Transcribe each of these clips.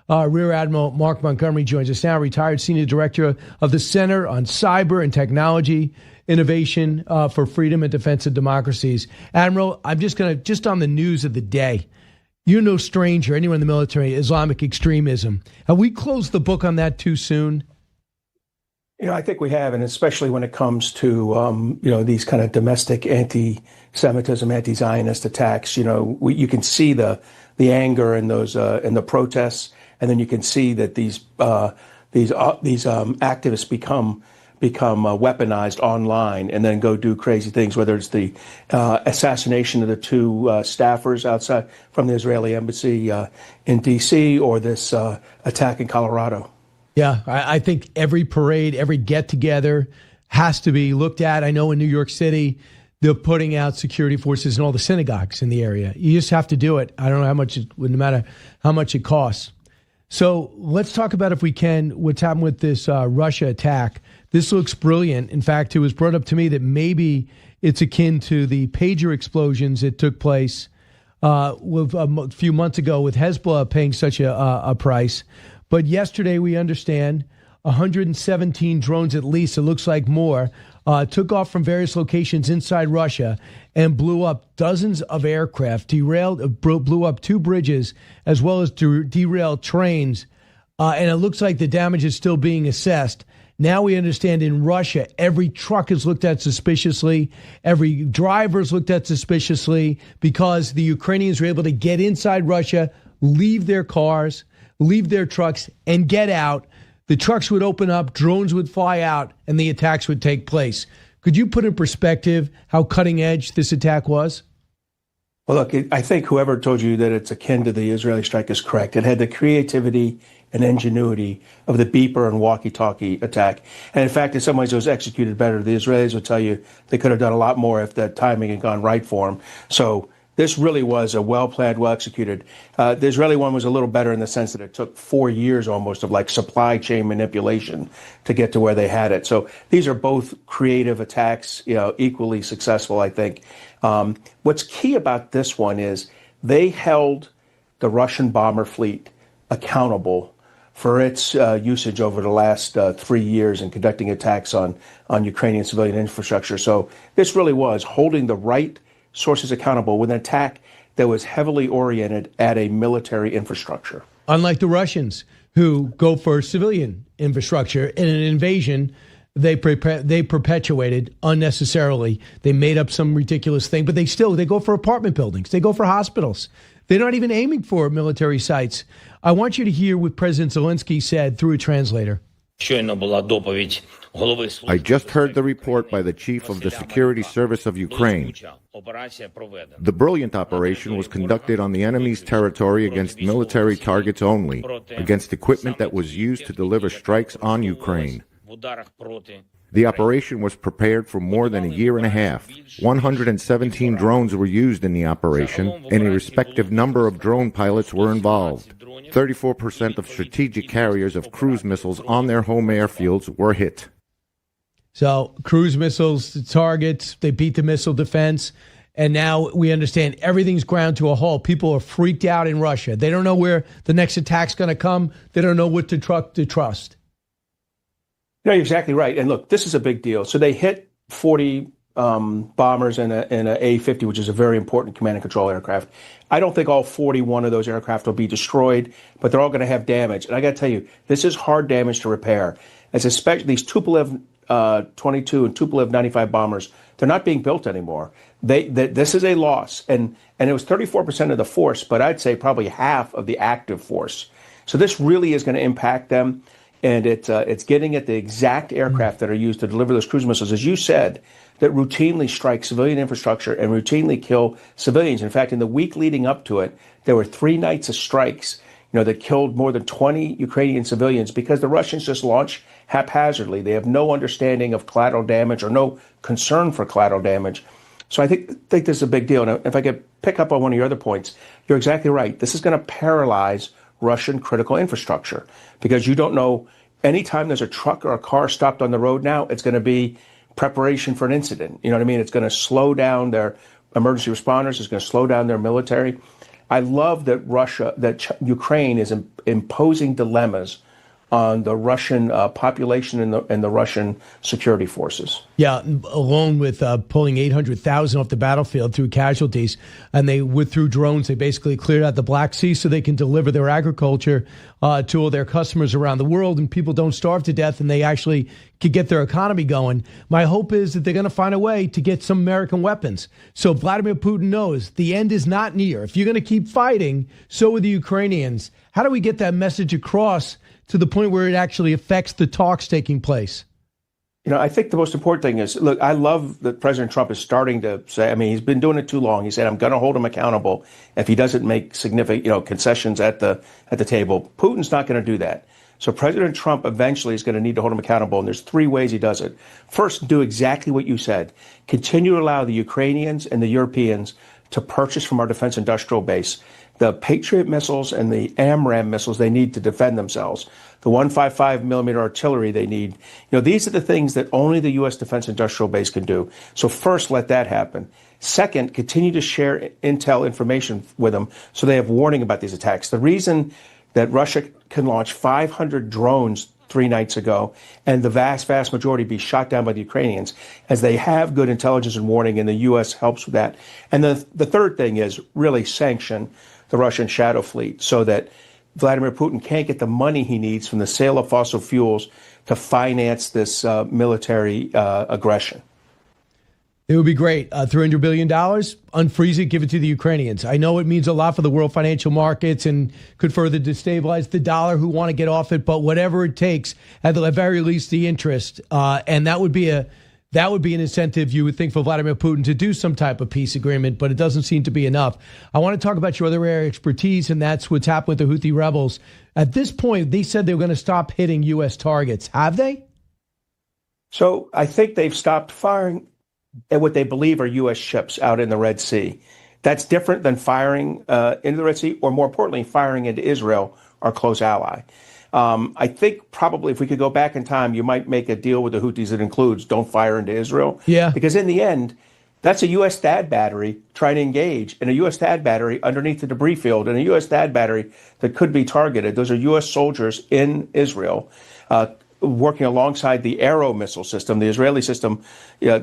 Rear Admiral Mark Montgomery joins us now, retired Senior Director of the Center on Cyber and Technology Innovation for Freedom and Defense of Democracies. Admiral, I'm just on the news of the day. You're no stranger, anyone in the military, Islamic extremism. Have we closed the book on that too soon? I think we have, and especially when it comes to, these kind of domestic anti-Semitism, anti-Zionist attacks. You can see the anger in those in the protests, and then you can see that these activists become weaponized online and then go do crazy things, whether it's the assassination of the two staffers outside from the Israeli embassy in D.C. or this attack in Colorado. Yeah, I think every parade, every get-together has to be looked at. I know in New York City, they're putting out security forces in all the synagogues in the area. You just have to do it. I don't know how much no matter how much it costs. So let's talk about, if we can, what's happened with this Russia attack. This looks brilliant. In fact, it was brought up to me that maybe it's akin to the pager explosions that took place with a few months ago with Hezbollah paying such a price. But yesterday, we understand 117 drones, at least, it looks like more, took off from various locations inside Russia and blew up dozens of aircraft, blew up 2 bridges, as well as derailed trains. And it looks like the damage is still being assessed. Now we understand in Russia, every truck is looked at suspiciously. Every driver is looked at suspiciously because the Ukrainians were able to get inside Russia, leave their cars, leave their trucks, and get out. The trucks would open up, drones would fly out, and the attacks would take place. Could you put in perspective how cutting edge this attack was? Well, look, I think whoever told you that it's akin to the Israeli strike is correct. It had the creativity and ingenuity of the beeper and walkie-talkie attack. And in fact, in some ways, it was executed better. The Israelis would tell you they could have done a lot more if the timing had gone right for them. So this really was a well-planned, well-executed. The Israeli one was a little better in the sense that it took 4 years almost of like supply chain manipulation to get to where they had it. So these are both creative attacks, equally successful, I think. What's key about this one is they held the Russian bomber fleet accountable for its usage over the last 3 years in conducting attacks on Ukrainian civilian infrastructure. So this really was holding the right sources accountable with an attack that was heavily oriented at a military infrastructure. Unlike the Russians, who go for civilian infrastructure in an invasion, they perpetuated unnecessarily. They made up some ridiculous thing, but they go for apartment buildings. They go for hospitals. They're not even aiming for military sites. I want you to hear what President Zelensky said through a translator. I just heard the report by the chief of the Security Service of Ukraine. The brilliant operation was conducted on the enemy's territory against military targets only, against equipment that was used to deliver strikes on Ukraine. The operation was prepared for more than a year and a half. 117 drones were used in the operation, and a respective number of drone pilots were involved. 34% of strategic carriers of cruise missiles on their home airfields were hit. So cruise missiles, targets, they beat the missile defense. And now we understand everything's ground to a halt. People are freaked out in Russia. They don't know where the next attack's going to come. They don't know what to trust. No, you're exactly right. And look, this is a big deal. So they hit 40 bombers and an A-50, which is a very important command and control aircraft. I don't think all 41 of those aircraft will be destroyed, but they're all going to have damage. And I got to tell you, this is hard damage to repair. As especially these Tupolev 22 and Tupolev 95 bombers, they're not being built anymore. This is a loss. And it was 34% of the force, but I'd say probably half of the active force. So this really is going to impact them. And it's getting at the exact aircraft that are used to deliver those cruise missiles, as you said, that routinely strike civilian infrastructure and routinely kill civilians. In fact, in the week leading up to it, there were 3 nights of strikes, that killed more than 20 Ukrainian civilians because the Russians just launch haphazardly. They have no understanding of collateral damage or no concern for collateral damage. So I think this is a big deal. And if I could pick up on one of your other points, you're exactly right. This is going to paralyze Russian critical infrastructure because you don't know, anytime there's a truck or a car stopped on the road now, it's going to be preparation for an incident. You know what I mean? It's going to slow down their emergency responders. It's going to slow down their military. I love that Ukraine is imposing dilemmas on the Russian population and the Russian security forces. Yeah, along with pulling 800,000 off the battlefield through casualties, and they withdrew drones. They basically cleared out the Black Sea so they can deliver their agriculture to all their customers around the world, and people don't starve to death, and they actually could get their economy going. My hope is that they're going to find a way to get some American weapons. So Vladimir Putin knows the end is not near. If you're going to keep fighting, so are the Ukrainians. How do we get that message across to the point where it actually affects the talks taking place? I think the most important thing is, look, I love that President Trump is starting to say, I mean, he's been doing it too long. He said, I'm going to hold him accountable if he doesn't make significant, concessions at the table. Putin's not going to do that. So President Trump eventually is going to need to hold him accountable. And there's three ways he does it. First, do exactly what you said. Continue to allow the Ukrainians and the Europeans to purchase from our defense industrial base the Patriot missiles and the AMRAAM missiles they need to defend themselves, the 155 millimeter artillery they need. These are the things that only the U.S. defense industrial base can do. So first, let that happen. Second, continue to share intel information with them so they have warning about these attacks. The reason that Russia can launch 500 drones 3 nights ago and the vast majority be shot down by the Ukrainians, as they have good intelligence and warning, and the U.S. helps with that. And the third thing is really sanction the Russian shadow fleet so that Vladimir Putin can't get the money he needs from the sale of fossil fuels to finance this military aggression. It would be great. $300 billion, unfreeze it, give it to the Ukrainians. I know it means a lot for the world financial markets and could further destabilize the dollar who want to get off it, but whatever it takes, at the very least, the interest. And that would be an incentive, you would think, for Vladimir Putin to do some type of peace agreement, but it doesn't seem to be enough. I want to talk about your other area of expertise, and that's what's happened with the Houthi rebels. At this point, they said they were going to stop hitting U.S. targets. Have they? So I think they've stopped firing at what they believe are U.S. ships out in the Red Sea. That's different than firing into the Red Sea, or more importantly, firing into Israel, our close ally. I think probably if we could go back in time, you might make a deal with the Houthis that includes don't fire into Israel. Yeah. Because in the end, that's a U.S. THAAD battery trying to engage, and a U.S. THAAD battery underneath the debris field, and a U.S. THAAD battery that could be targeted. Those are U.S. soldiers in Israel working alongside the Arrow missile system, the Israeli system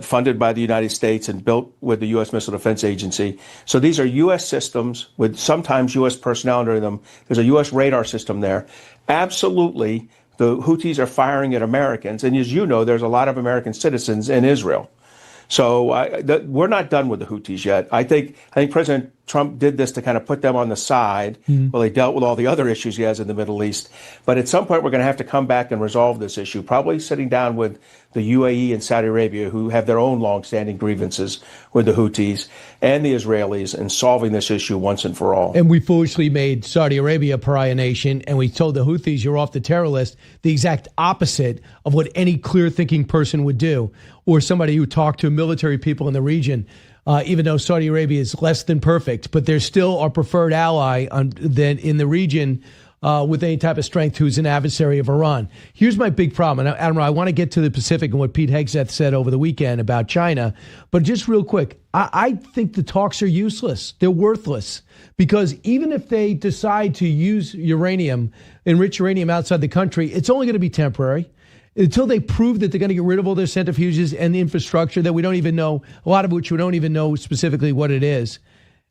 funded by the United States and built with the U.S. Missile Defense Agency. So these are U.S. systems with sometimes U.S. personnel under them. There's a U.S. radar system there. Absolutely, the Houthis are firing at Americans. And as you know, there's a lot of American citizens in Israel. So we're not done with the Houthis yet. I think President Trump did this to kind of put them on the side while he dealt with all the other issues he has in the Middle East. But at some point, we're going to have to come back and resolve this issue, probably sitting down with the UAE and Saudi Arabia, who have their own longstanding grievances with the Houthis and the Israelis, and solving this issue once and for all. And we foolishly made Saudi Arabia a pariah nation, and we told the Houthis, you're off the terror list, the exact opposite of what any clear-thinking person would do, or somebody who talked to military people in the region. Even though Saudi Arabia is less than perfect, but they're still our preferred ally in the region with any type of strength, who's an adversary of Iran. Here's my big problem. And Admiral, I want to get to the Pacific and what Pete Hegseth said over the weekend about China. But just real quick, I think the talks are useless. They're worthless. Because even if they decide to use uranium, enrich uranium outside the country, it's only going to be temporary. Until they prove that they're going to get rid of all their centrifuges and the infrastructure that we don't even know, a lot of which we don't even know specifically what it is.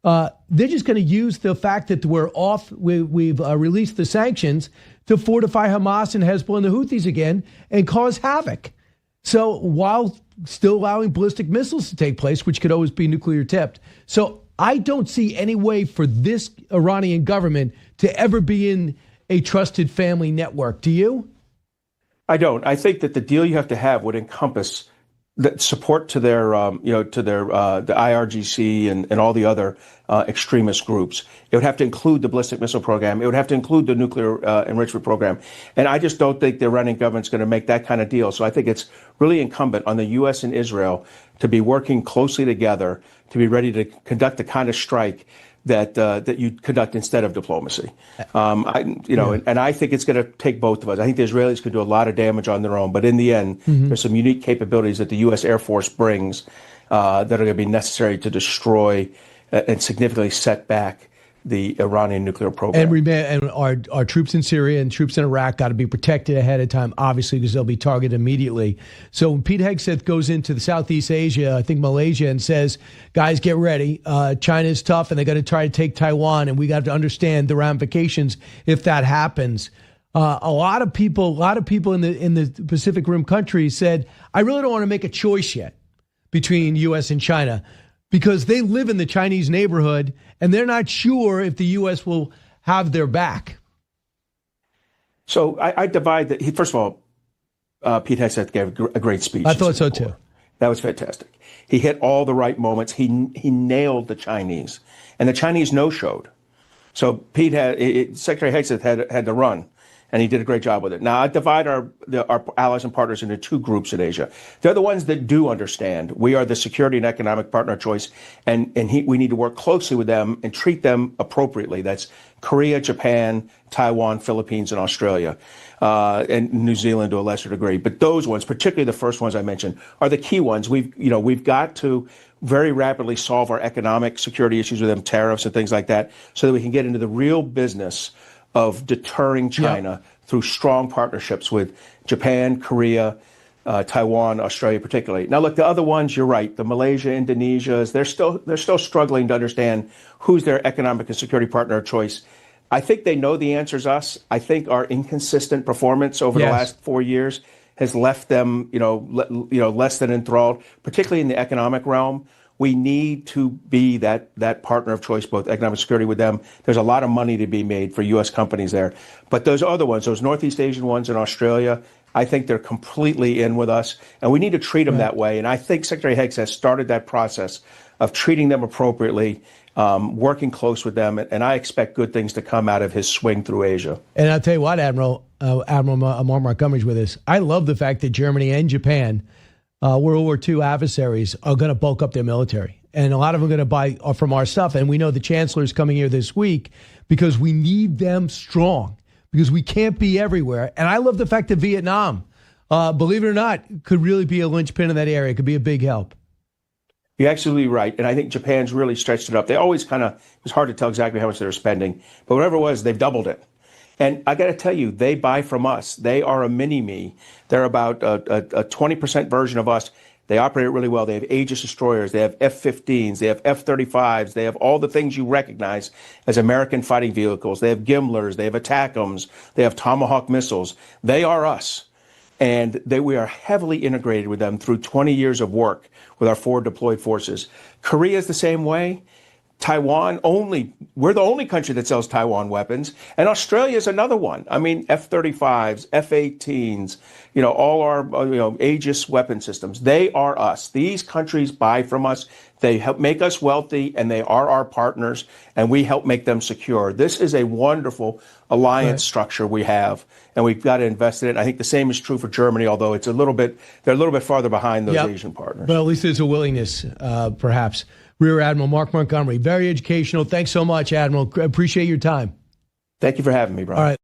They're just going to use the fact that we're off, we've released the sanctions to fortify Hamas and Hezbollah and the Houthis again and cause havoc. So while still allowing ballistic missiles to take place, which could always be nuclear tipped. So I don't see any way for this Iranian government to ever be in a trusted family network. Do you? I don't. I think that the deal you have to have would encompass the support to their, the IRGC and all the other extremist groups. It would have to include the ballistic missile program. It would have to include the nuclear enrichment program. And I just don't think the Iranian government's going to make that kind of deal. So I think it's really incumbent on the U.S. and Israel to be working closely together, to be ready to conduct the kind of strike that you conduct instead of diplomacy. And I think it's going to take both of us. I think the Israelis could do a lot of damage on their own, but in the end, there's some unique capabilities that the U.S. Air Force brings that are going to be necessary to destroy and significantly set back the Iranian nuclear program. And our troops in Syria and troops in Iraq got to be protected ahead of time, obviously, because they'll be targeted immediately. So when Pete Hegseth goes into the Southeast Asia, I think Malaysia, and says, guys, get ready. China's tough, and they're going to try to take Taiwan, and we got to understand the ramifications if that happens. A lot of people in the Pacific Rim countries said, I really don't want to make a choice yet between U.S. and China, because they live in the Chinese neighborhood and they're not sure if the U.S. will have their back. So I divide that. First of all, Pete Hegseth gave a great speech. I thought so too. That was fantastic. He hit all the right moments. He nailed the Chinese, and the Chinese no-showed. So Secretary Hegseth had to run, and he did a great job with it. Now, I divide our allies and partners into two groups in Asia. They're the ones that do understand. We are the security and economic partner of choice, and we need to work closely with them and treat them appropriately. That's Korea, Japan, Taiwan, Philippines, and Australia, and New Zealand to a lesser degree. But those ones, particularly the first ones I mentioned, are the key ones. We've got to very rapidly solve our economic security issues with them, tariffs and things like that, so that we can get into the real business of deterring China through strong partnerships with Japan, Korea, Taiwan, Australia particularly. Now, look, the other ones, you're right, the Malaysia, Indonesias, they're still struggling to understand who's their economic and security partner of choice. I think they know the answer's us. I think our inconsistent performance over the last 4 years has left them, less than enthralled, particularly in the economic realm. We need to be that partner of choice, both economic security with them. There's a lot of money to be made for U.S. companies there. But those other ones, those Northeast Asian ones in Australia, I think they're completely in with us, and we need to treat them that way. And I think Secretary Hegseth has started that process of treating them appropriately, working close with them, and I expect good things to come out of his swing through Asia. And I'll tell you what, Admiral Mark Montgomery's with us. I love the fact that Germany and Japan, World War II adversaries, are going to bulk up their military. And a lot of them are going to buy from our stuff. And we know the Chancellor's coming here this week because we need them strong, because we can't be everywhere. And I love the fact that Vietnam, believe it or not, could really be a linchpin in that area. It could be a big help. You're absolutely right. And I think Japan's really stretched it up. They always it was hard to tell exactly how much they were spending. But whatever it was, they've doubled it. And I got to tell you, they buy from us. They are a mini-me. They're about a 20% version of us. They operate really well. They have Aegis destroyers. They have F-15s. They have F-35s. They have all the things you recognize as American fighting vehicles. They have Gimlers. They have ATACMS. They have Tomahawk missiles. They are us. And we are heavily integrated with them through 20 years of work with our forward deployed forces. Korea is the same way. Taiwan we're the only country that sells Taiwan weapons. And Australia is another one. I mean, F-35s, F-18s, all our Aegis weapon systems. They are us. These countries buy from us. They help make us wealthy, and they are our partners, and we help make them secure. This is a wonderful alliance structure we have, and we've got to invest in it. I think the same is true for Germany, although they're a little bit farther behind those Asian partners. But at least there's a willingness, perhaps. Rear Admiral Mark Montgomery, very educational. Thanks so much, Admiral. Appreciate your time. Thank you for having me, Brian. All right.